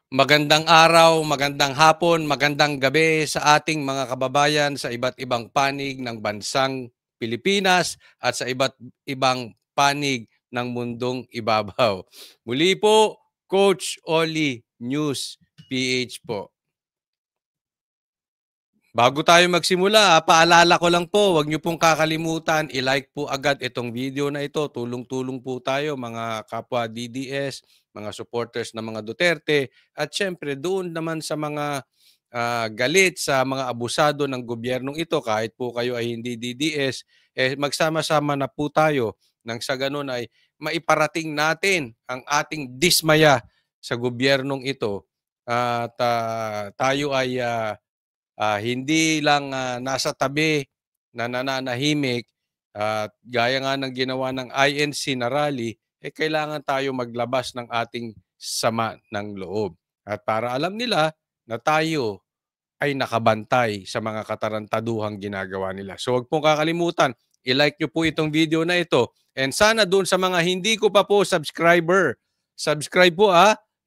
Magandang araw, magandang hapon, magandang gabi sa ating mga kababayan sa iba't ibang panig ng bansang Pilipinas at sa iba't ibang panig ng mundong ibabaw. Muli po, Coach Oli News PH po. Bago tayo magsimula, paalala ko lang po, huwag niyo pong kakalimutan, i-like po agad itong video na ito. Tulong-tulong po tayo mga kapwa DDS, mga supporters ng mga Duterte, at syempre doon naman sa mga galit sa mga abusado ng gobyernong ito, kahit po kayo ay hindi DDS, magsama-sama na po tayo nang sa ganun ay maiparating natin ang ating dismaya sa gobyernong ito at tayo ay hindi lang nasa tabi na nananahimik at gaya nga ng ginawa ng INC na rally, kailangan tayo maglabas ng ating sama ng loob. At para alam nila na tayo ay nakabantay sa mga katarantaduhang ginagawa nila. So huwag pong kakalimutan, i-like nyo po itong video na ito. And sana doon sa mga hindi ko pa po subscriber, subscribe po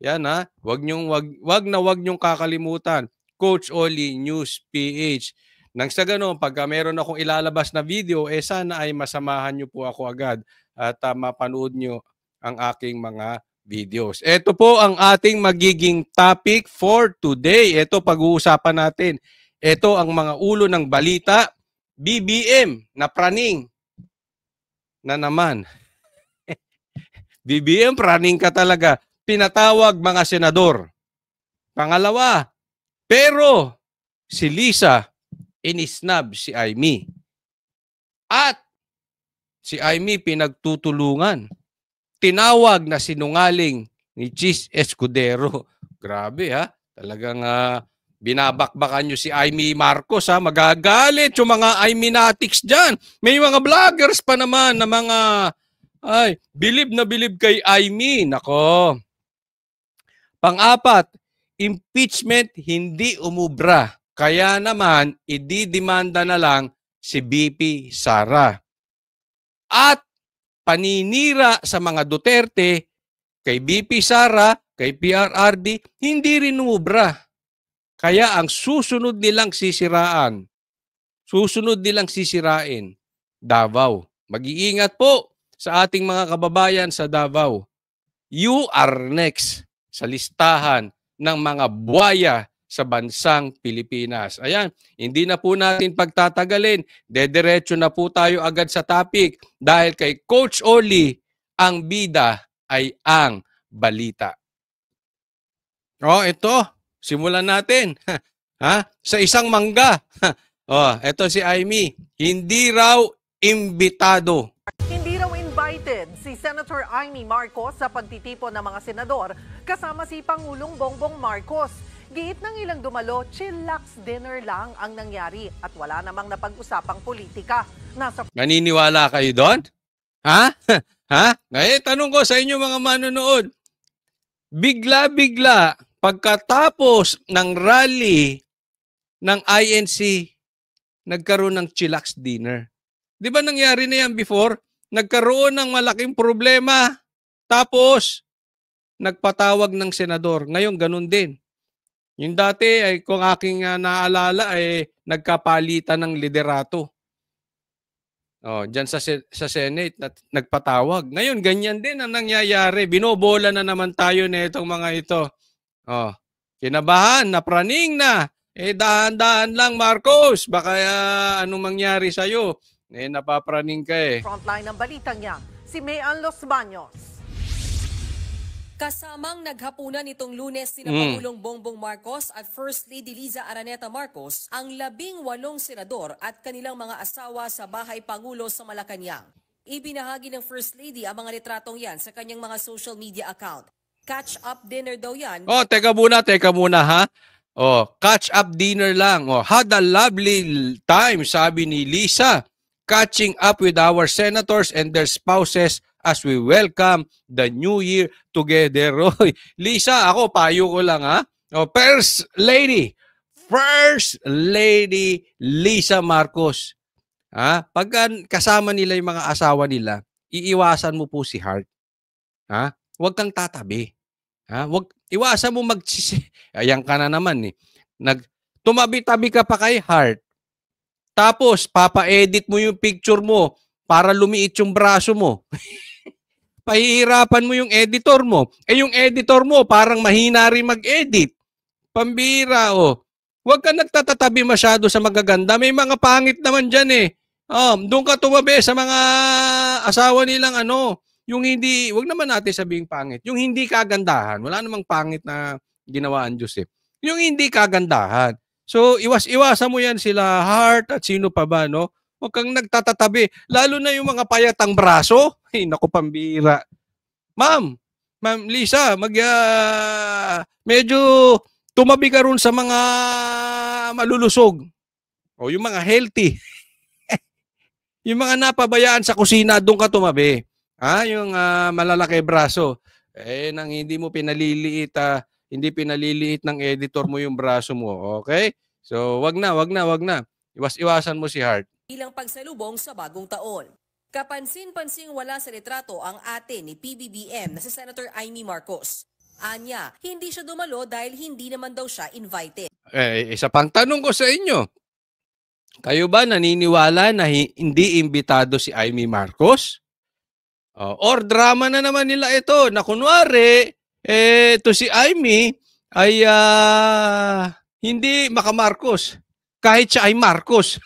Yan wag nyong kakalimutan. Coach Oli News PH. Nang sa ganoon, pagka meron akong ilalabas na video, sana ay masamahan nyo po ako agad at mapanood nyo ang aking mga videos. Ito po ang ating magiging topic for today. Ito pag-uusapan natin. Ito ang mga ulo ng balita. BBM na praning na naman. BBM praning ka talaga. Pinatawag mga senador. Pangalawa, pero si Lisa inisnab si Aimee. At si Aimee pinagtutulungan. Tinawag na sinungaling ni Chis Escudero. Grabe talagang binabakbakan nyo si Aimee Marcos magagalit yung mga Aimenatics dyan. May mga vloggers pa naman na mga bilib na bilib kay Aimee. Nako. Pang-apat, impeachment hindi umubra. Kaya naman, ididemanda na lang si BP Sara. At paninira sa mga Duterte, kay BP Sara, kay PRRD, hindi rin umubra. Kaya ang susunod nilang sisirain, Davao. Mag-iingat po sa ating mga kababayan sa Davao. You are next sa listahan ng mga buwaya sa bansang Pilipinas. Ayan, hindi na po natin pagtatagalin. Dediretso na po tayo agad sa topic dahil kay Coach Oli, ang bida ay ang balita. Ito. Simulan natin. Sa isang mangga. Ito si Aimee. Hindi raw imbitado. Hindi raw invited si Senator Aimee Marcos sa pagtitipon ng mga senador kasama si Pangulong Bongbong Marcos. Giit ng ilang dumalo, chillax dinner lang ang nangyari at wala namang napag-usapang politika. Naniniwala kayo doon? Tanong ko sa inyo mga manonood. Bigla-bigla, pagkatapos ng rally ng INC, nagkaroon ng chillax dinner. Di ba nangyari na yan before? Nagkaroon ng malaking problema. Tapos, nagpatawag ng senador. Ngayon, ganun din. Yung dati, ay kung aking naalala, nagkapalitan ng liderato. Diyan sa Senate, nagpatawag. Ngayon, ganyan din ang nangyayari. Binobola na naman tayo na itong mga ito. Kinabahan, napraning na. Dahan-dahan lang, Marcos. Baka anong mangyari sa'yo? Napapraning ka Frontline ng balitang yan, si Mayan Los Baños. Kasamang naghapunan nitong Lunes sina Pangulong Bongbong Marcos at First Lady Liza Araneta Marcos ang 18 senador at kanilang mga asawa sa Bahay Pangulo sa Malacanang. Ibinahagi ng First Lady ang mga retratong yan sa kanyang mga social media account. Catch-up dinner daw yan. Teka muna ha. Catch-up dinner lang. Had a lovely time, sabi ni Lisa. Catching up with our senators and their spouses as we welcome the new year together. Lisa, ako payo ko lang First Lady Lisa Marcos. Pag kasama nila yung mga asawa nila, iiwasan mo po si Heart. Huwag kang tatabi. Iwasan mo ayan ka na naman eh. Tumabi-tabi ka pa kay Heart. Tapos, papa-edit mo yung picture mo para lumiit yung braso mo. Pahihirapan mo yung editor mo. Yung editor mo, parang mahina rin mag-edit. Pambira, oh. Huwag ka nagtatatabi masyado sa magaganda. May mga pangit naman dyan eh. Doon ka tumabi sa mga asawa nilang yung hindi, wag naman natin sabing pangit. Yung hindi kagandahan. Wala namang pangit na ginawaan Diyos eh. Yung hindi kagandahan. So, iwas-iwasan mo yan sila, Heart at sino pa ba, no? Huwag kang nagtatatabi. Lalo na yung mga payatang braso. Ay, naku, pambira. Ma'am Lisa, medyo tumabi ka ron sa mga malulusog. O yung mga healthy. Yung mga napabayaan sa kusina, doon ka tumabi. Yung malalaki braso. Nang hindi mo pinaliliit, hindi pinaliliit ng editor mo yung braso mo. Okay? So, wag na. Iwas-iwasan mo si Heart. Bilang pagsalubong sa bagong taon. Kapansin-pansing wala sa litrato ang ate ni PBBM na si Senator Amy Marcos. Anya, hindi siya dumalo dahil hindi naman daw siya invited. Isa pang tanong ko sa inyo. Kayo ba naniniwala na hindi imbitado si Amy Marcos? Or drama na naman nila ito na kunwari, to si Amy ay hindi maka-Marcos. Kahit siya ay Marcos.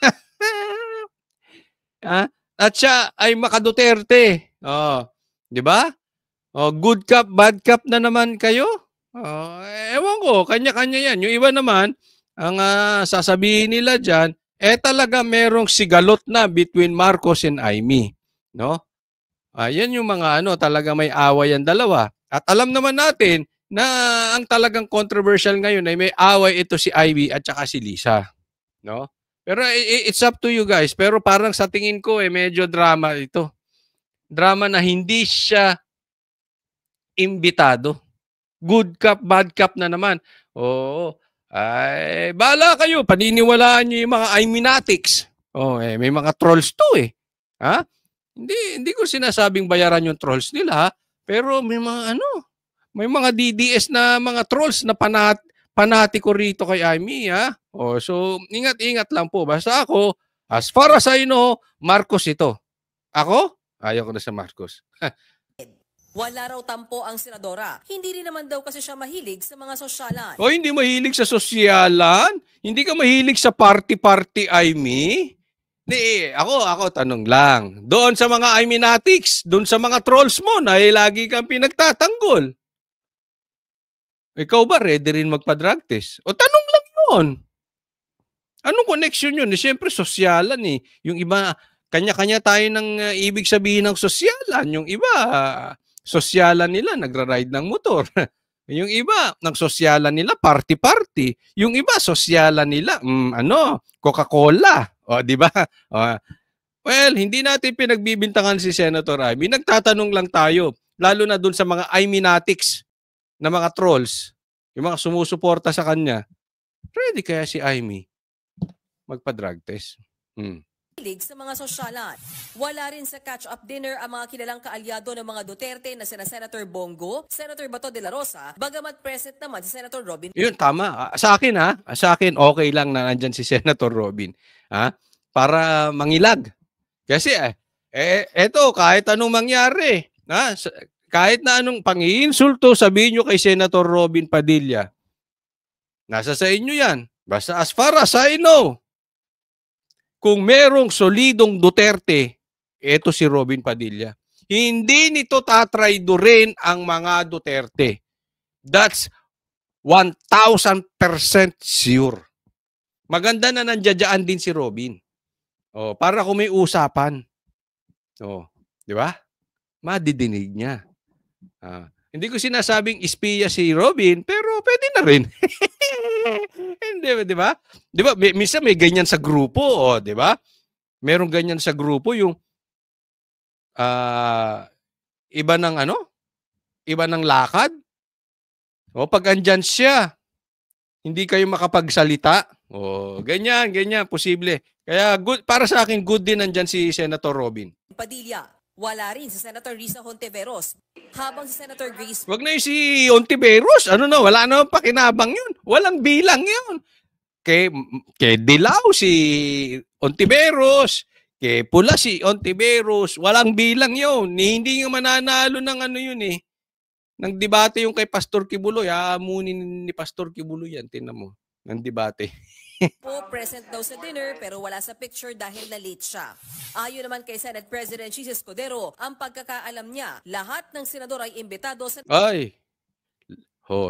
At siya ay maka-Duterte. Di ba? Good cop, bad cop na naman kayo? Ewan ko, kanya-kanya yan. Yung iba naman, ang sasabihin nila dyan, talaga merong sigalot na between Marcos and Amy. No? Yan yung mga talaga may away ang dalawa. At alam naman natin na ang talagang controversial ngayon ay may away ito si Ivy at saka si Lisa. No? Pero it's up to you guys. Pero parang sa tingin ko medyo drama ito. Drama na hindi siya imbitado. Good cop, bad cop na naman. Bahala kayo. Paniniwalaan nyo yung mga Iminatics. May mga trolls to eh. Hindi ko sinasabing bayaran yung trolls nila. Pero may mga may mga DDS na mga trolls na panatiko rito kay Amy. So, ingat-ingat lang po. Basta ako, as far as I know, Marcos ito. Ako? Ayaw ko na sa Marcos. Wala raw tampo ang senadora. Hindi rin naman daw kasi siya mahilig sa mga sosyalan. Hindi mahilig sa sosyalan? Hindi ka mahilig sa party-party, Amy? Ako, tanong lang. Doon sa mga Iminatics, doon sa mga trolls mo na lagi kang pinagtatanggol. Ikaw ba ready rin magpa-drug test? Tanong lang yun. Anong connection yun? Siyempre, sosyalan eh. Yung iba, kanya-kanya tayo ng ibig sabihin ng sosyalan. Yung iba, sosyalan nila, nagra-ride ng motor. Yung iba, ng sosyalan nila, party-party. Yung iba, sosyalan nila, Coca-Cola. Di ba? Well, hindi natin pinagbibintangan si Senator Amy. Nagtatanong lang tayo, lalo na dun sa mga Iminatics na mga trolls, yung mga sumusuporta sa kanya. Ready kaya si Amy magpa-drug test? Hilig sa mga sosyalan. Wala rin sa catch-up dinner ang mga kilalang kaalyado ng mga Duterte na sina Senator Bongo, Senator Bato de la Rosa, bagamat present naman si Senator Robin. Yun, tama. Sa akin, okay lang na nandyan si Senator Robin. Para mangilag. Kasi, eto, kahit anong mangyari, kahit na anong pang-iinsulto, sabihin nyo kay Senator Robin Padilla, nasa sa inyo yan. Basta as far as I know, kung merong solidong Duterte, eto si Robin Padilla. Hindi nito tatraydorin ang mga Duterte. That's 1,000% sure. Maganda na nandiyan din si Robin. Para kung may usapan. Di ba? Madidinig niya. Hindi ko sinasabing espiya si Robin, pero pwede na rin. Hindi, di ba? Di ba? Minsan may ganyan sa grupo, di ba? Merong ganyan sa grupo yung iba ng iba ng lakad. Pag andyan siya, hindi kayo makapagsalita. Ganyan, posible. Kaya good, para sa akin, good din andyan si Senator Robin Padilla. Wala rin si Senator Risa Hontiveros, habang si Senator Grace Wag na yung si Ontiveros. Ano na, wala na pakinabang yun. Walang bilang yun. Kay Dilaw si Ontiveros, kay Pula si Ontiveros, walang bilang yun. Hindi nga mananalo ng ano yun eh. Nang debate yung kay Pastor Kibuloy, aamunin ni Pastor Kibuloy yan, tinan mo, ng debate. po present daw sa dinner pero wala sa picture dahil na late siya. Ayon naman kay Senate President Chis Escudero, ang pagkakaalam niya, lahat ng senador ay imbitado sa Ay,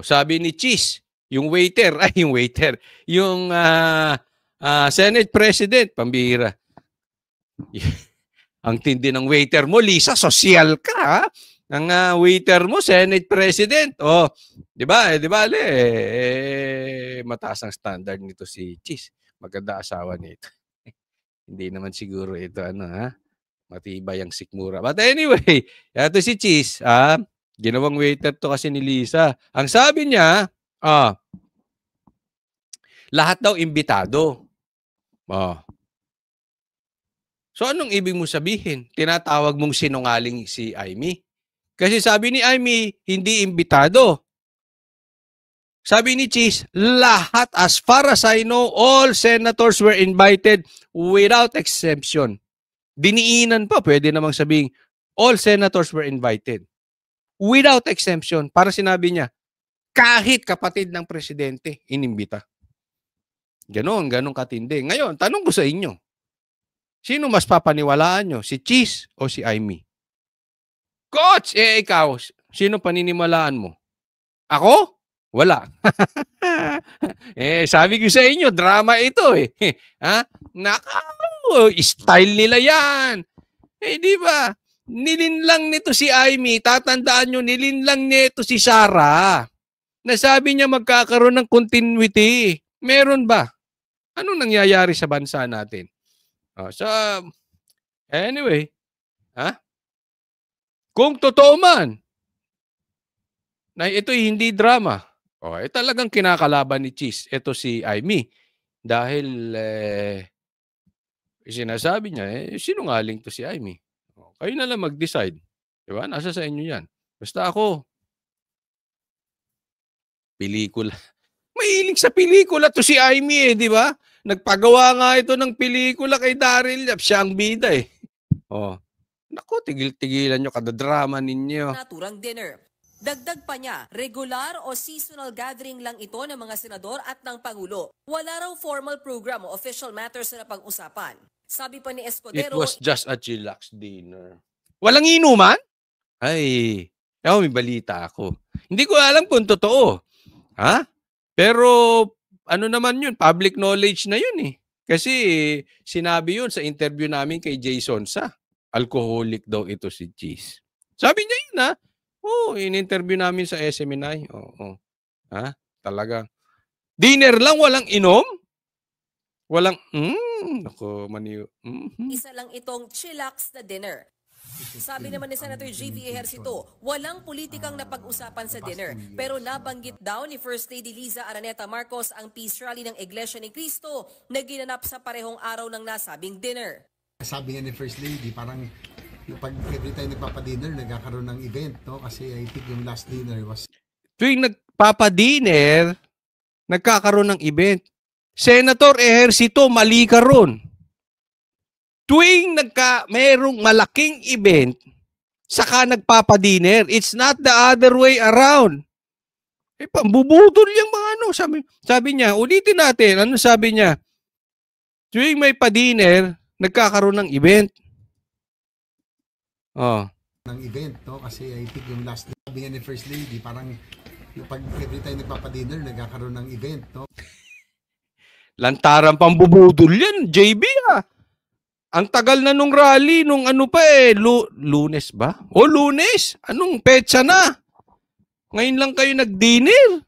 sabi ni Cheese, yung waiter, yung Senate President, pambihira. Ang tindi ng waiter mo, Lisa, sosyal ka, ha? Ang waiter mo, Senate President. Oh, 'di ba? Mataas ang standard nito si Cheese. Maganda asawa nito. Hindi naman siguro ito matibay ang sikmura. But anyway, ito si Cheese, ginawang waiter to kasi ni Lisa. Ang sabi niya, lahat daw imbitado. So anong ibig mo sabihin? Tinatawag mong sinungaling si Amy? Kasi sabi ni Amy, hindi imbitado. Sabi ni Cheese, lahat, as far as I know, all senators were invited without exemption. Diniinan pa, pwede namang sabing, all senators were invited. Without exemption. Para sinabi niya, kahit kapatid ng presidente, inimbita. Ganon katindi. Ngayon, tanong ko sa inyo, sino mas papaniwalaan nyo? Si Cheese o si Amy? Coach, ikaw, sino paniniwalaan mo? Ako? Wala. Sabi ko sa inyo, drama ito eh. Style nila yan. Di ba? Nilinlang nito si Amy, tatandaan nyo, nilinlang nito si Sarah. Nasabi niya magkakaroon ng continuity. Meron ba? Anong nangyayari sa bansa natin? Anyway, kung totoo man na ito'y hindi drama, talagang kinakalaban ni Cheese, ito si Amy. Dahil sinasabi niya, sinungaling to si Amy. Kayo na lang mag-decide. Diba? Nasa sa inyo yan. Basta ako, pelikula. Mahilig sa pelikula to si Amy di ba? Nagpagawa nga ito ng pelikula kay Daryl Yap. Siya ang bida eh. Naku, tigil-tigilan nyo, kada-drama ninyo. naturang dinner. Dagdag pa niya, regular o seasonal gathering lang ito ng mga senador at ng Pangulo. Wala raw formal program o official matters na pag-usapan. Sabi pa ni It Escudero, was just a chillax dinner. Walang inuman? Ay, may balita ako. Hindi ko alam kung totoo. Pero ano naman yun, public knowledge na yun eh. Kasi sinabi yun sa interview namin kay Jason Sa. Alcoholic daw ito si Cheese. Sabi niya yun in-interview namin sa SMNI. Talaga. Dinner lang, walang inom? Walang, ako, maniw. isa lang itong chillax na dinner. Sabi naman ni Senator J.V. Ejercito, walang politikang napag-usapan sa dinner. Pero nabanggit daw ni First Lady Liza Araneta Marcos ang peace rally ng Iglesia ni Cristo na ginanap sa parehong araw ng nasabing dinner. Sabi nga ni First Lady, parang pag every time nagpapa-dinner, nagkakaroon ng event, no? Kasi I think yung last dinner was... Tuwing nagpapa-dinner, nagkakaroon ng event. Senator Ejercito, mali ka ron. Tuwing merong malaking event, saka nagpapa-dinner. It's not the other way around. Pambubudol yung mga Sabi niya, ulitin natin. Ano sabi niya? Tuwing may pa-dinner, nagkakaroon ng event. ng event, no? Kasi I think yung last dinner, sabi nga ni First Lady, parang pag every time nagpapa-dinner, nagkakaroon ng event, no? Lantaran pambubudol yan, JB Ang tagal na nung rally, nung Lunes ba? Lunes? Anong petsa na? Ngayon lang kayo nag-dinner.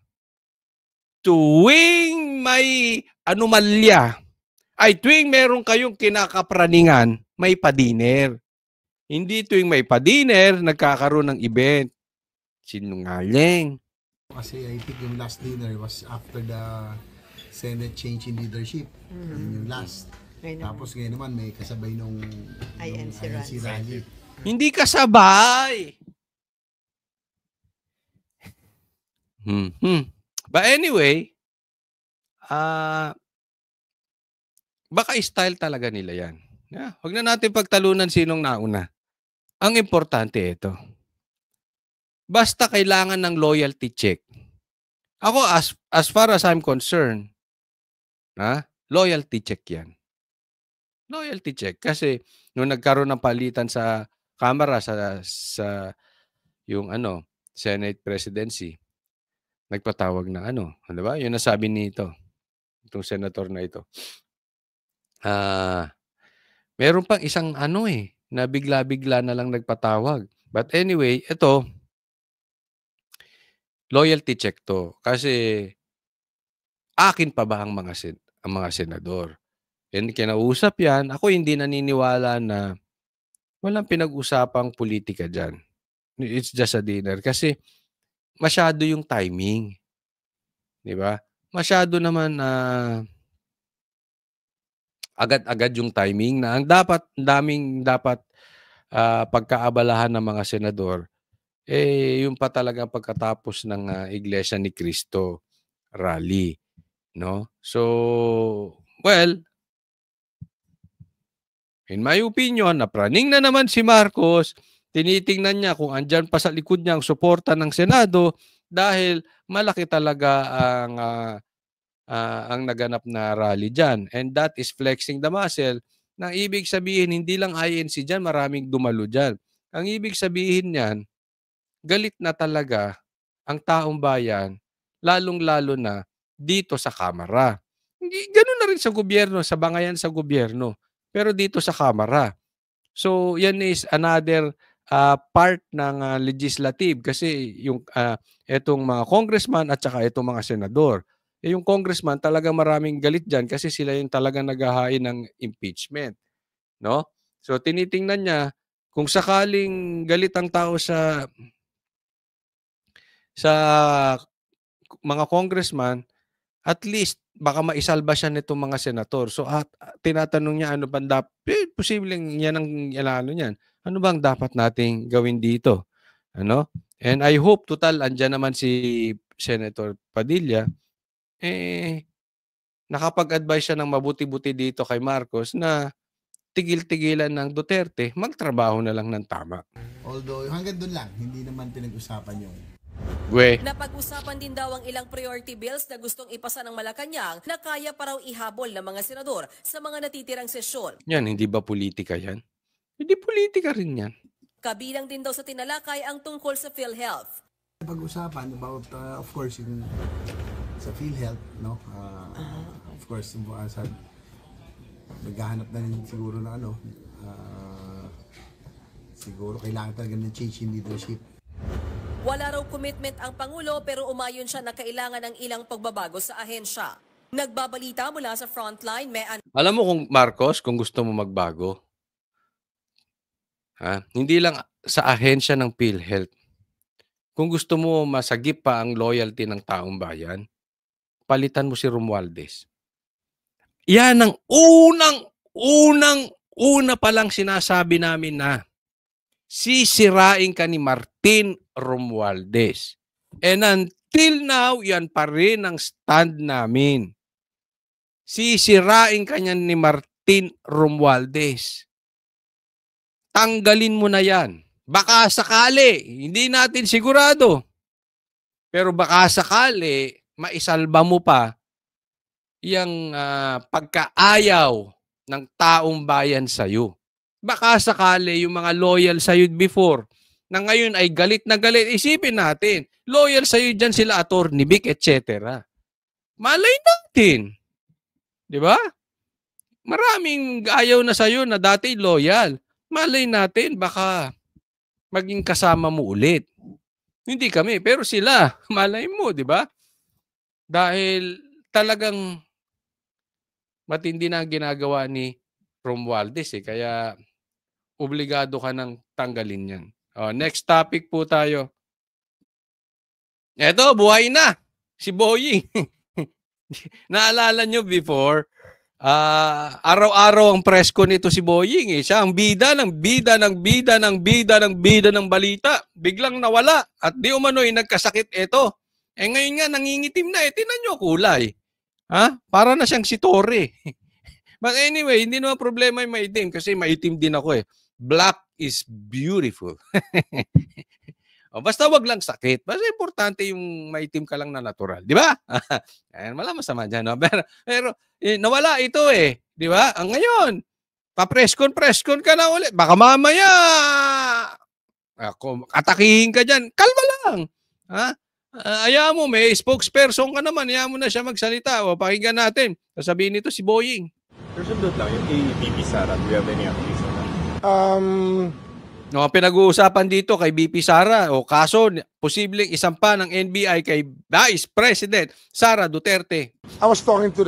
Tuwing may anomalya, tuwing meron kayong kinakapraningan, may pa-dinner. Hindi tuwing may pa-dinner, nagkakaroon ng event. Sinungaling. Kasi I think yung last dinner was after the Senate change in leadership. Yun yung last. Tapos ngayon naman may kasabay nung INC rally. Hindi kasabay. But anyway, baka style talaga nila yan. Huwag na natin pagtalunan sinong nauna. Ang importante ito. Basta kailangan ng loyalty check. Ako, as far as I'm concerned, loyalty check yan. Loyalty check. Kasi nung nagkaroon ng palitan sa Kamara sa yung Senate presidency, nagpatawag ng di ba? Yun nasabi nito, itong senator na ito. Meron pang isang na bigla-bigla na lang nagpatawag. But anyway, ito, loyalty check to. Kasi akin pa ba ang mga senador? And kinausap yan, ako hindi naniniwala na walang pinag-usapang politika dyan. It's just a dinner. Kasi masyado yung timing. Di ba? Masyado naman agad-agad yung timing na ang daming dapat pagkaabalahan ng mga senador, yung pa talaga pagkatapos ng Iglesia ni Cristo rally. No? So, well, in my opinion, napraning na naman si Marcos, tinitingnan niya kung andyan pa sa likod niya ang suporta ng Senado dahil malaki talaga ang naganap na rally dyan. And that is flexing the muscle. Nang ibig sabihin, hindi lang INC dyan, maraming dumalo dyan. Ang ibig sabihin niyan, galit na talaga ang taong bayan, lalong-lalo na dito sa Kamara. Ganun na rin sa gobyerno, sa bangayan sa gobyerno. Pero dito sa Kamara. So, yan is another part ng legislative kasi yung etong mga congressman at saka etong mga senador. Yung congressman talagang maraming galit dyan kasi sila yung talagang naghahain ng impeachment. No? So, tinitingnan niya kung sakaling galit ang tao sa mga congressman, at least baka maisalba siya nitong mga senator. So tinatanong niya ano bang posibleng yan ang niyan. Ano bang dapat nating gawin dito? And I hope total andyan naman si Senator Padilla nakapag-advise siya ng mabuti-buti dito kay Marcos na tigil-tigilan ng Duterte, magtrabaho na lang ng tama. Although hanggang doon lang, hindi naman pinag-usapan yung Napag-usapan din daw ang ilang priority bills na gustong ipasa ng Malacanang na kaya pa raw ihabol ng mga senador sa mga natitirang sesyon. Yan, hindi ba politika yan? Hindi politika rin yan. Kabilang din daw sa tinalakay ang tungkol sa PhilHealth. Pag-usapan about, of course, yung sa PhilHealth, no? Of course, maghahanap na rin siguro na siguro kailangan talaga ng change in leadership. Wala raw commitment ang Pangulo pero umayon siya na kailangan ng ilang pagbabago sa ahensya. Nagbabalita mula sa frontline, Alam mo kung Marcos, kung gusto mo magbago, hindi lang sa ahensya ng PhilHealth. Kung gusto mo masagip pa ang loyalty ng taong bayan, palitan mo si Romualdez. Yan ang unang palang sinasabi namin na sisirain ka ni Martin Romualdez. And until now, yan pa rin ang stand namin. Sisirain ka niyan ni Martin Romualdez. Tanggalin mo na yan. Baka sakali, hindi natin sigurado. Pero baka sakali, maisalba mo pa yung pagkaayaw ng taong bayan sa'yo. Baka sakali yung mga loyal sa'yo before, na ngayon ay galit na galit. Isipin natin, loyal sa'yo dyan sila Atty. Vic, etc. Malay natin. Di ba? Maraming ayaw na sa'yo na dati loyal. Malay natin, baka maging kasama mo ulit. Hindi kami, pero sila, malay mo, di ba? Dahil talagang matindi na ang ginagawa ni Romualdez kaya obligado ka nang tanggalin yan. Next topic po tayo. Eto, buhay na. Si Boying. Naalala nyo before, Araw-araw ang press ko nito si Boying eh. Siya ang bida ng balita. Biglang nawala at di umano'y nagkasakit ito. Ngayon nga nangingitim na eh. Tingnan nyo kulay. Para na siyang si Torre. But anyway, hindi naman problema yung maitim kasi maitim din ako eh. Black is beautiful. Basta wag lang sakit. Basta importante yung maitim ka lang na natural. Di ba? Ayan, wala masama dyan. No? Pero nawala ito eh. Di ba? Ang ngayon, pa-press-con ka na ulit. Baka mamaya, atakihin ka dyan. Kalma lang. Ayaw mo, may spokesperson ka naman. Ayaw mo na siya magsalita. O, pakinggan natin. Sasabihin nito si Boying. Sundot lang, yung kay BP Sara, do you have any updates on that? No, ang pinag-uusapan dito kay BP Sara o kaso posibleng isampa ng NBI kay Vice President Sara Duterte. I was talking to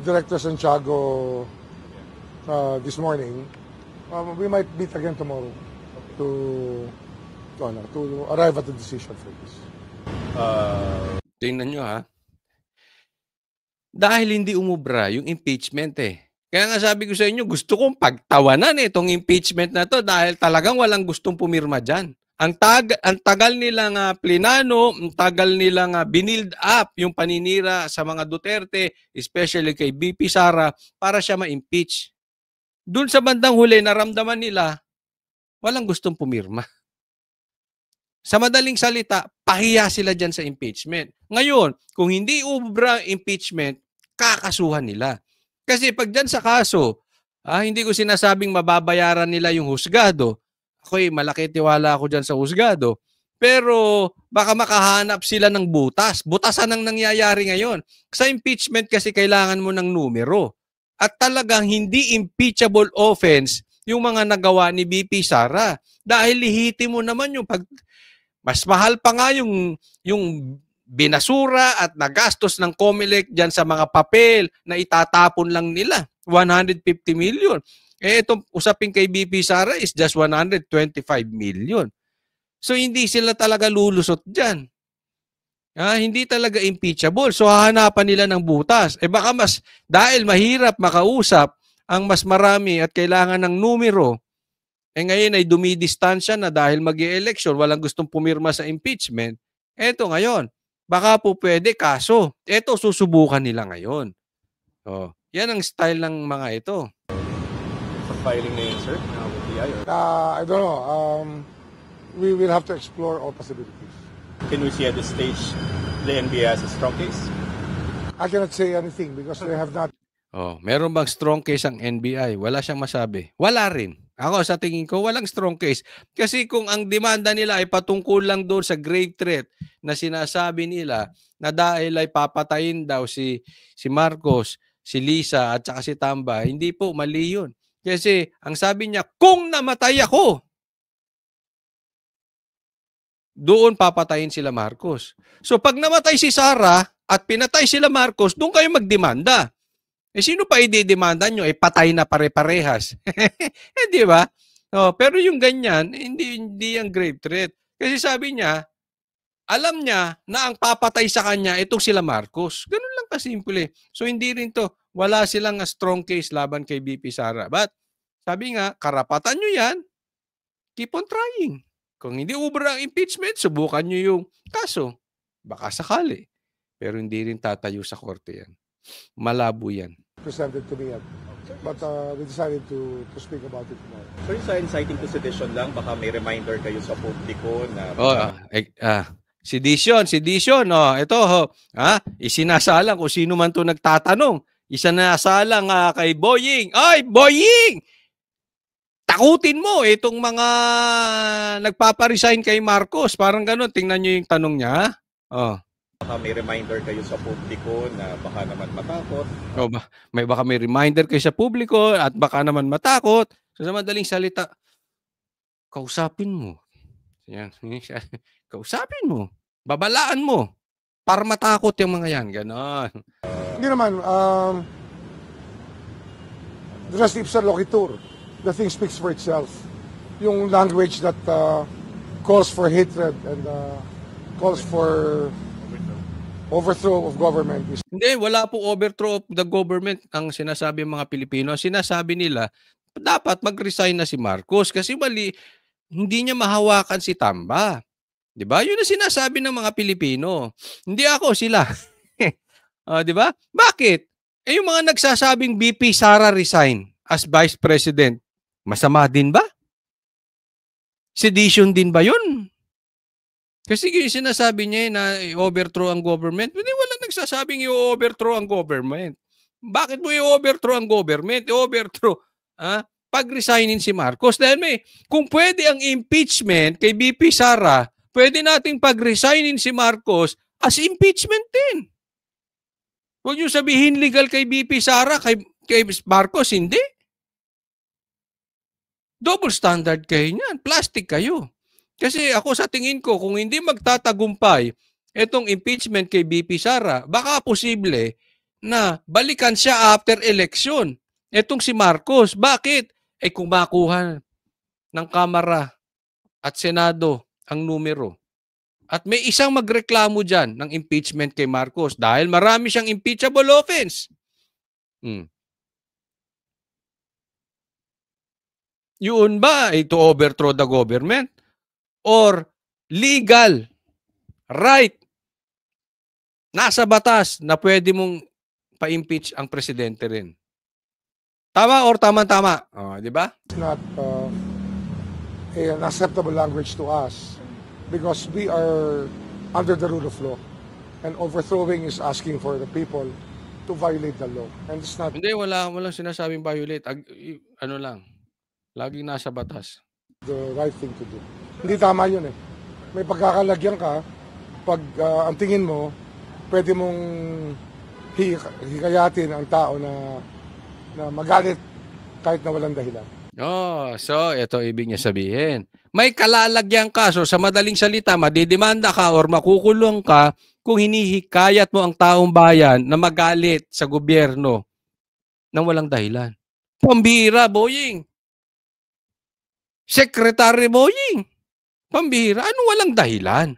Director Santiago this morning. We might meet again tomorrow to arrive at a decision for this. Tingnan nyo ha. Dahil hindi umubra yung impeachment eh. Kaya nga sabi ko sa inyo, gusto kong pagtawanan itong impeachment na to dahil talagang walang gustong pumirma dyan. Ang tagal nilang plinano, ang tagal nilang binild up yung paninira sa mga Duterte, especially kay BP Sara, para siya ma-impeach. Doon sa bandang huli, naramdaman nila, walang gustong pumirma. Sa madaling salita, pahiya sila dyan sa impeachment. Ngayon, kung hindi umubra impeachment, kakasuhan nila. Kasi pag dyan sa kaso, hindi ko sinasabing mababayaran nila yung husgado. Ako'y malaki tiwala ako dyan sa husgado. Pero baka makahanap sila ng butas. Butasan ang nangyayari ngayon. Sa impeachment kasi kailangan mo ng numero. At talagang hindi impeachable offense yung mga nagawa ni BP Sara. Dahil lihiti mo naman yung mas mahal pa nga yung binasura at nagastos ng COMELEC dyan sa mga papel na itatapon lang nila. 150 million. Itong usapin kay BP Sara is just 125 million. So hindi sila talaga lulusot dyan. Hindi talaga impeachable. So hahanapan nila ng butas. Baka dahil mahirap makausap ang mas marami at kailangan ng numero, ngayon ay dumidistansya na dahil mag-i-election, walang gustong pumirma sa impeachment. Eto ngayon, baka po pwede kaso. Ito susubukan nila ngayon. Yan ang style ng mga ito. Sa filing na yun, sir? I don't know. We will have to explore all possibilities. Can we see at this stage the NBI has a strong case? I cannot say anything because they have not. Meron bang strong case ang NBI? Wala siyang masabi. Wala rin. Ako sa tingin ko, walang strong case. Kasi kung ang demanda nila ay patungkol lang doon sa grave threat na sinasabi nila na dahil ay papatayin daw si Marcos, si Lisa at saka si Tamba, hindi po, mali yun. Kasi ang sabi niya, kung namatay ako, doon papatayin sila Marcos. So pag namatay si Sara at pinatay sila Marcos, doon kayo magdemanda. Sino pa i-demanda nyo? Patay na pare-parehas. Di ba? Pero yung ganyan, hindi yung grave threat. Kasi sabi niya, alam niya na ang papatay sa kanya, itong sila Marcos. Ganun lang kasimple. So hindi rin to, wala silang strong case laban kay BP Sara. But sabi nga, karapatan nyo yan, keep on trying. Kung hindi ubra ang impeachment, subukan nyo yung kaso. Baka sakali. Pero hindi rin tatayo sa korte yan. Malabo yan. Presented to me yet. But we decided to speak about it tomorrow. So yung sa inciting to sedition lang, baka may reminder kayo sa publiko na... Sedition. Ito, isinasalang kung sino man to nagtatanong. Isinasalang kay Boying. Ay, Boying! Takutin mo itong mga nagpaparesign kay Marcos. Parang gano'n. Tingnan nyo yung tanong niya. Baka may reminder kayo sa publiko na baka naman matakot. Baka may reminder kayo sa publiko at baka naman matakot. So, sa madaling salita, kausapin mo. Yan. Kausapin mo. Babalaan mo. Para matakot yung mga yan. Ganon. Hindi naman. Res ipsa loquitur. The thing speaks for itself. Yung language that calls for hatred and calls for overthrow of government is Hindi, wala po overthrow of the government ang sinasabi ng mga Pilipino. Ang sinasabi nila, dapat mag-resign na si Marcos kasi hindi niya mahawakan si Tamba. 'Di ba? 'Yun ang sinasabi ng mga Pilipino. Hindi ako, sila. 'Di ba? Bakit? Yung mga nagsasabing VP Sara resign as Vice President, masama din ba? Sedition din ba 'yun? Kasi yung sinasabi niya na i-overthrow ang government, hindi wala nagsasabing i-overthrow ang government. Bakit mo i-overthrow ang government? I-overthrow, pag-resignin si Marcos. Dahil kung pwede ang impeachment kay VP Sara, pwede nating pag-resignin si Marcos as impeachment din. Huwag niyo sabihin legal kay VP Sara, kay Marcos, hindi. Double standard kayo niyan. Plastic kayo. Kasi ako sa tingin ko, kung hindi magtatagumpay itong impeachment kay VP Sara, baka posible na balikan siya after election. Itong si Marcos, bakit? Kung makuha ng Kamara at Senado ang numero. At may isang magreklamo dyan ng impeachment kay Marcos dahil marami siyang impeachable offense. Yun ba to overthrow the government? Or legal right nasa batas na pwede mong pa-impeach ang presidente rin. Tama or tama-tama? Di ba? not an acceptable language to us because we are under the rule of law. And overthrowing is asking for the people to violate the law. And it's not Hindi, walang sinasabing violate. Ano lang, laging nasa batas. the right thing to do. Hindi tama yun eh. May pagkakalagyan ka, pag ang tingin mo, pwede mong hikayatin ang tao na magalit kahit na walang dahilan. So ito ibig niya sabihin. May kalalagyan ka, so sa madaling salita, madidemanda ka or makukulong ka kung hinihikayat mo ang taong bayan na magalit sa gobyerno nang walang dahilan. Pambihira, Boying. Secretary Boying. Pambihira, anong walang dahilan?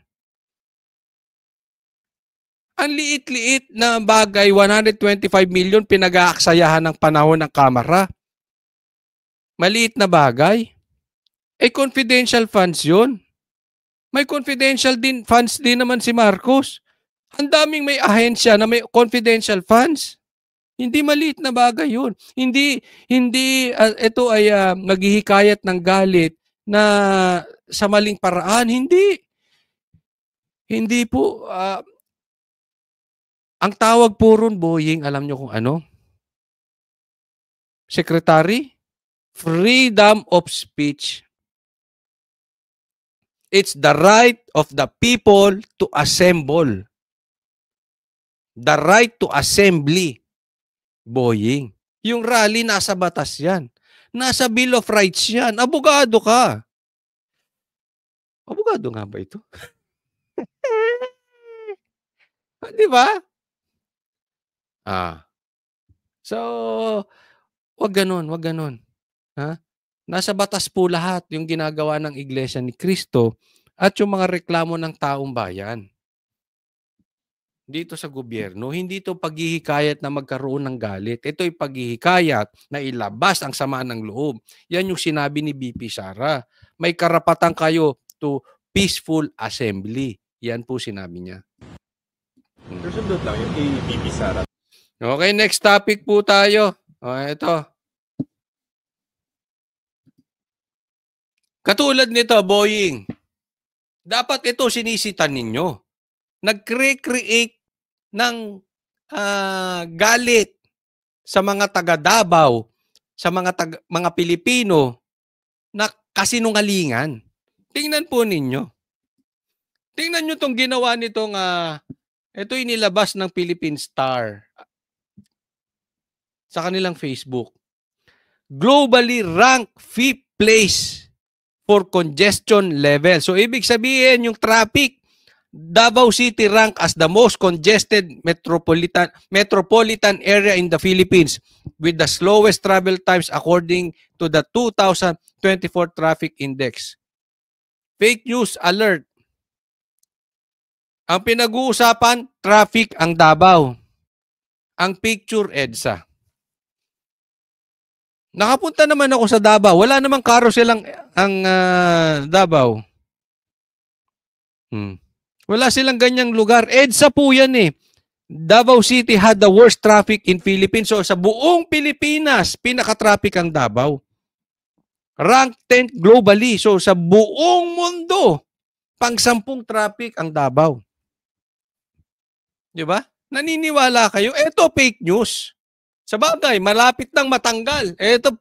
Ang liit-liit na bagay, 125 million pinag-aaksayahan ng panahon ng Kamara. Maliit na bagay. Confidential funds yun. May confidential funds din naman si Marcos. Ang daming may ahensya na may confidential funds. Hindi maliit na bagay yun. Hindi ito ay maghihikayat ng galit na sa maling paraan. Hindi po. Ang tawag po ron, Boying, alam nyo kung ano? Secretary? Freedom of speech. It's the right of the people to assemble. The right to assembly. Boying. Yung rally, nasa batas yan. Nasa Bill of Rights yan. Abogado ka. Abogado nga ba ito? Di ba? So, wag ganun. Nasa batas po lahat yung ginagawa ng Iglesia ni Cristo at yung mga reklamo ng taong bayan. Dito sa gobyerno, hindi ito paghihikayat na magkaroon ng galit. Ito'y paghihikayat na ilabas ang sama ng loob. Yan yung sinabi ni VP Sara. May karapatan kayo to peaceful assembly. Yan po sinabi niya. Sundot lang yung kay VP Sara. Okay, next topic po tayo. Ito. Katulad nito, Boying. Dapat ito sinisitan ninyo. Nag-create ng galit sa mga taga Davao, sa mga Pilipino na kasinungalingan. Tingnan po ninyo. Tingnan nyo itong ginawa nitong ito inilabas ng Philippine Star sa kanilang Facebook. Globally ranked 5th place for congestion level. So, ibig sabihin, yung traffic, Davao City ranked as the most congested metropolitan area in the Philippines with the slowest travel times according to the 2024 Traffic Index. Fake news alert. Ang pinag-uusapan, traffic ang Davao. Ang picture, EDSA. Nakapunta naman ako sa Davao. Wala namang carousel ang Davao. Wala silang ganyang lugar. EDSA po yan eh. Davao City had the worst traffic in Philippines. So sa buong Pilipinas, pinaka-traffic ang Davao. Rank 10th globally. So sa buong mundo, pang-10 traffic ang Davao. Di ba? Naniniwala kayo? Ito fake news. Sabagay, malapit nang matanggal. Ito,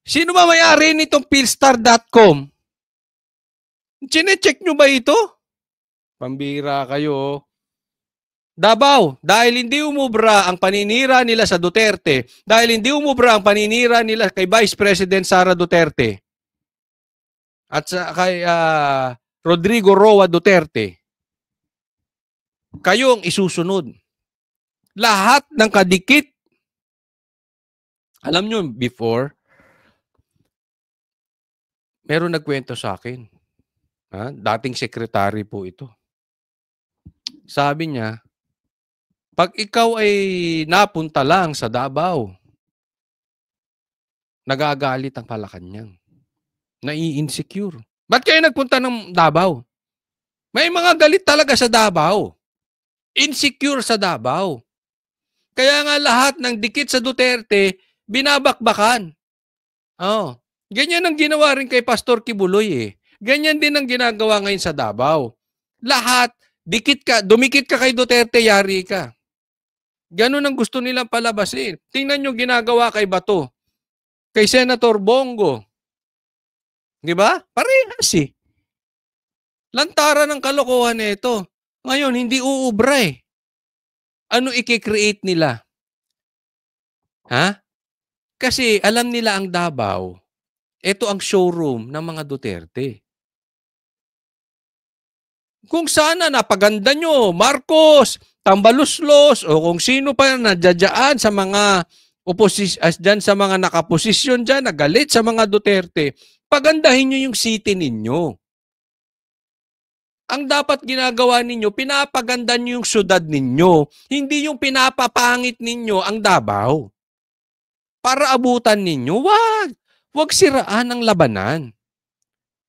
sino ba may-ari nitong Philstar.com? Chine-check nyo ba ito? Pambira kayo. Davao, dahil hindi umubra ang paninira nila sa Duterte, dahil hindi umubra ang paninira nila kay Vice President Sara Duterte at kay Rodrigo Roa Duterte, kayo ang isusunod. Lahat ng kadikit. Alam nyo, before, meron nagkwento sa akin. Dating sekretary po ito. Sabi niya, pag ikaw ay napunta lang sa Davao, nagagalit ang Malacanang. Nai-insecure. Ba't kayo nagpunta ng Davao? May mga galit talaga sa Davao. Insecure sa Davao. Kaya nga lahat ng dikit sa Duterte, binabakbakan. Ganyan ang ginawa rin kay Pastor Kibuloy eh. Ganyan din ang ginagawa ngayon sa Davao. Lahat, dikit ka, dumikit ka kay Duterte, yari ka. Ganun ang gusto nilang palabasin. Tingnan nyo ginagawa kay Bato. Kay Senator Bongo. Di ba? Parehas eh. Lantara ng kalokohan na ito. Ngayon, hindi uubra eh. Ano i-create nila? Kasi alam nila ang Davao, ito ang showroom ng mga Duterte. Kung sana napaganda nyo, Marcos, Tambaluslos, o kung sino pa nadyadyaan sa mga dyan sa mga nakaposisyon dyan, nagalit sa mga Duterte, pagandahin nyo yung city ninyo. Ang dapat ginagawa ninyo, pinapaganda nyo yung syudad ninyo, hindi yung pinapapangit ninyo ang Davao. Para abutan ninyo, wag. Wag siraan ang labanan.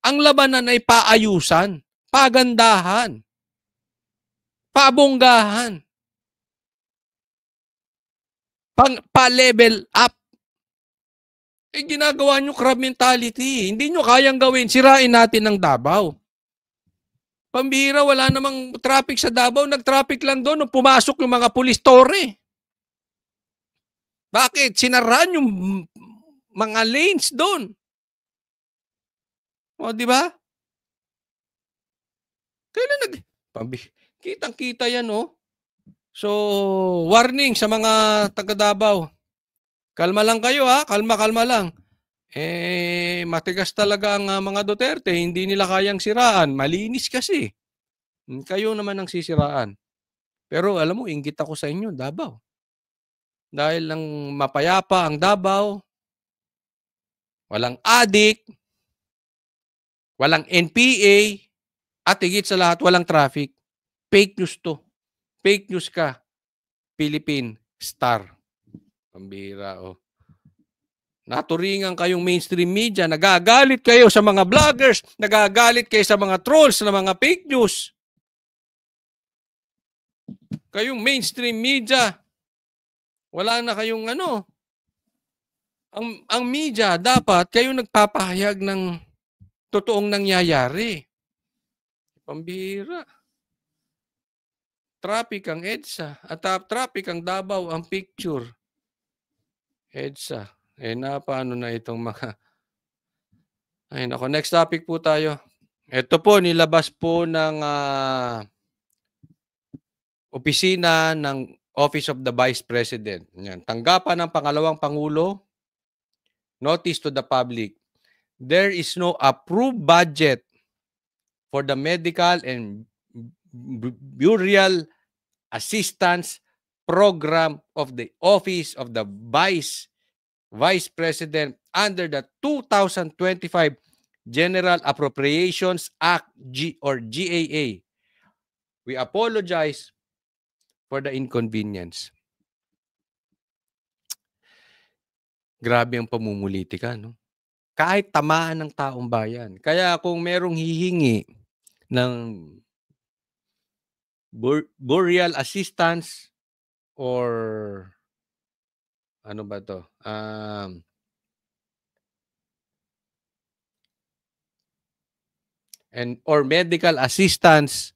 Ang labanan ay paayusan, pagandahan, pabonggahan, pa-level up. Ginagawa nyo crab mentality. Hindi nyo kayang gawin, sirain natin ang Davao. Pambihira, wala namang traffic sa Davao. Nag-traffic lang doon nung pumasok yung mga pulis tore. Bakit? Sinaraan yung mga lanes doon. Di ba? Kailan kitang-kita yan, So, warning sa mga taga Davao. Kalma lang kayo, Kalma lang. Matigas talaga ang mga Duterte, hindi nila kayang siraan. Malinis kasi. Kayo naman ang sisiraan. Pero alam mo, inggit ako sa inyo, Davao. Dahil lang mapayapa ang Davao, walang adik, walang NPA, at higit sa lahat, walang traffic. Fake news to. Fake news ka. Philippine Star. Pambira, Naturingan kayong mainstream media, nagagalit kayo sa mga vloggers, nagagalit kayo sa mga trolls na mga fake news. Kayong mainstream media, wala na kayong Ang media, dapat kayong nagpapahayag ng totoong nangyayari. Pambira. Traffic ang EDSA at traffic ang Davao ang picture. EDSA. Paano na itong mga... next topic po tayo. Ito po, nilabas po ng opisina ng Office of the Vice President. Yan. Tanggapan ng pangalawang Pangulo, notice to the public. There is no approved budget for the medical and burial assistance program of the Office of the Vice President under the 2025 General Appropriations Act or GAA. We apologize for the inconvenience. Grabe ang pamumulitika, no? Kahit tamaan ng taong bayan. Kaya kung merong hihingi ng burial assistance or ano ba to? Or medical assistance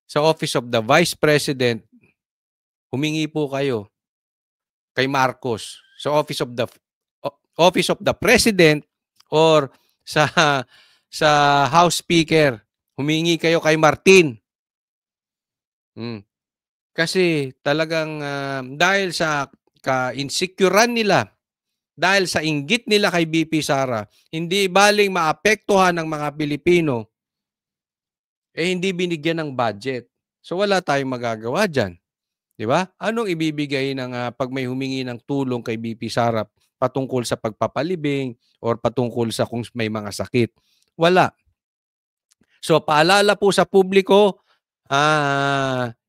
sa Office of the Vice President, humingi po kayo kay Marcos sa Office of the President or sa House Speaker. Humingi kayo kay Martin. Kasi talagang dahil sa ka-insecurean nila, dahil sa inggit nila kay BP Sara, hindi baling maapektuhan ng mga Pilipino, hindi binigyan ng budget. So wala tayong magagawa dyan. Di ba? Anong ibibigay ng pag may humingi ng tulong kay BP Sara patungkol sa pagpapalibing or patungkol sa kung may mga sakit? Wala. So paalala po sa publiko,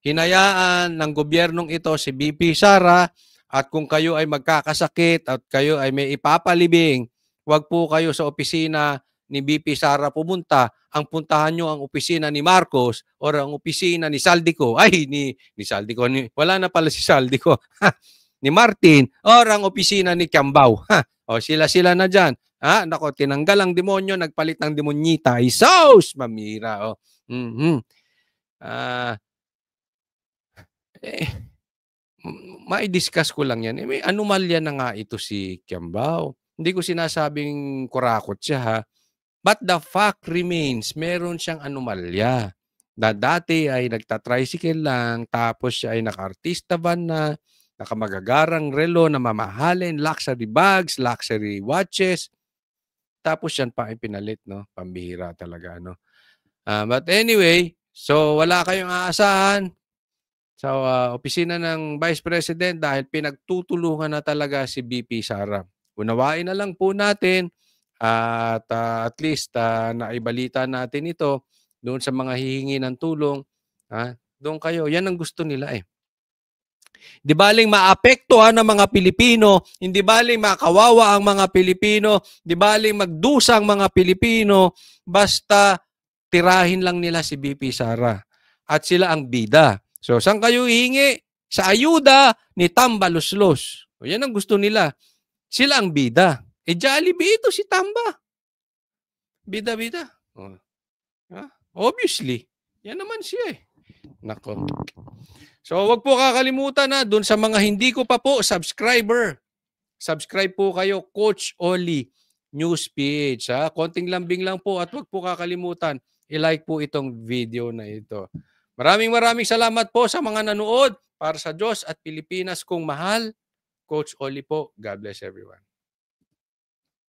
hinayaan ng gobyernong ito si BP Sara at kung kayo ay magkakasakit at kayo ay may ipapalibing, wag po kayo sa opisina ni BP Sara pumunta. Ang puntahan nyo ang opisina ni Marcos or ang opisina ni Saldico. Ay, ni Saldico. Wala na pala si Saldico. Ni Martin or ang opisina ni Kiambao. O sila na dyan. Nako, tinanggal ang demonyo, nagpalit ng demonyita. Isos! Mamira. Mai-discuss ko lang yan. May anomalya na nga ito si Kiambao. Hindi ko sinasabing kurakot siya, ha. But the fact remains, meron siyang anomalya. Na dati ay nagtatricycle lang, tapos siya ay naka-artista van na, nakamagagarang relo na mamahalin, luxury bags, luxury watches. Tapos yan pa ay pinalit, no? Pambihira talaga, no? But anyway, so wala kayong aasahan sa opisina ng Vice President dahil pinagtutulungan na talaga si BP Sara. Unawain na lang po natin at at least naibalita natin ito doon sa mga hihingi ng tulong. Doon kayo, yan ang gusto nila eh. Di baling maapektuhan ng mga Pilipino, hindi baling makawawa ang mga Pilipino, di baling magdusa ang mga Pilipino, basta tirahin lang nila si BP Sara. At sila ang bida. So, saan kayo hihingi? Sa ayuda ni Tamba Luslos. O, yan ang gusto nila. Sila ang bida. Jollibee ito si Tamba. Bida-bida. Obviously. Yan naman siya eh. Nako. So, wag po kakalimutan na dun sa mga hindi ko pa po subscriber. Subscribe po kayo, Coach Oli News PH. Konting lambing lang po at wag po kakalimutan, i-like po itong video na ito. Maraming salamat po sa mga nanood. Para sa Diyos at Pilipinas kong mahal, Coach Oli po. God bless everyone.